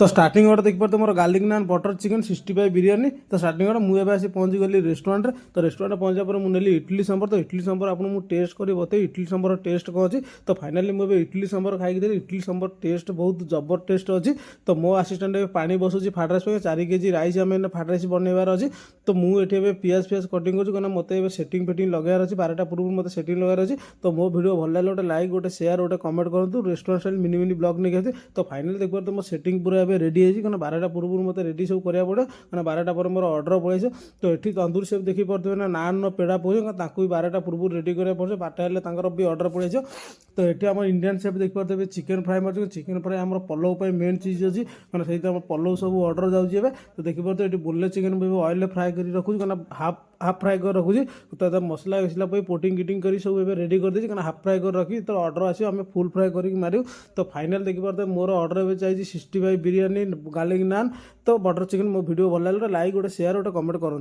तो स्टार्टिंग गोटे देखिए मोर गार्लिक नान बटर चिकेन 65 बिरियानी। तो स्टार्टिंग गोटे मुझे आसी पहुँची गली रेस्टोरेंट तो रेस्टोरेंट पहुँचा पर मुझे इडली सांबर। तो इडली सांबर आपको मुझे टेस्ट कर बताई इडली सांबर टेस्ट कौन अच्छी। तो फाइनाली मुझे इडली सांबर खाई देली। इडली सांबर टेस्ट बहुत जबर टेस्ट अच्छी। तो मो आसीस्टाट पानी बसुची फ्राइड राइस 4 केजी राइस आम फ्राइड राइस बनवार अच्छी। तो मुझे पियाज फियाज कटिंग कर मत सेटिंग फेटिंग लगार अच्छी 12टा पूर्व मत सेटिंग लगार अच्छी। तो मो वीडियो भल लगे गोटे लाइक गोटे शेयर गोटे कमेंट करूँ। Restaurant style mini mini blog नहीं आती। तो फाइनाली देखिए तो मो सेटिंग पूरा रेडी है क्या 12टा पूर्व मत रेडी सब करा पड़े क्या 12टा पर मोर अर्डर पड़े। तो ये तंदूरी सेफ देखी पारे ना नान पेड़ा पड़े भी 12टा पूर्व रेडी करा पड़े 12टा हेल्ले भी अर्डर पड़े। तो ये आम इंडियन सेफ देखी पारे चिकेन फ्राए मार चिकेन फ्राए आम पलव पर मेन चीज अच्छी क्या सही पलव सब अर्डर जाऊँगे। तो देखी पारे ये बोले चिकेन भी ऑयल फ्राए कर रखुच्छी क्या हाफ फ्राए कर रखुच्छी। तो मसला वसला पोटिंग गिटिंग कर सब रेडी कर देती क्या हाफ फ्राए कर रखी। तो अर्डर आसो आम फुल फ्राए कर मारू। तो फाइनाल देखी पारे मोर अर्डर चाहिए 65 बिरियानी गार्लिक नान तो बटर चिकेन। मो वीडियो भल लगे लाइक गोटे शेयर गोटे कमेंट करूँ।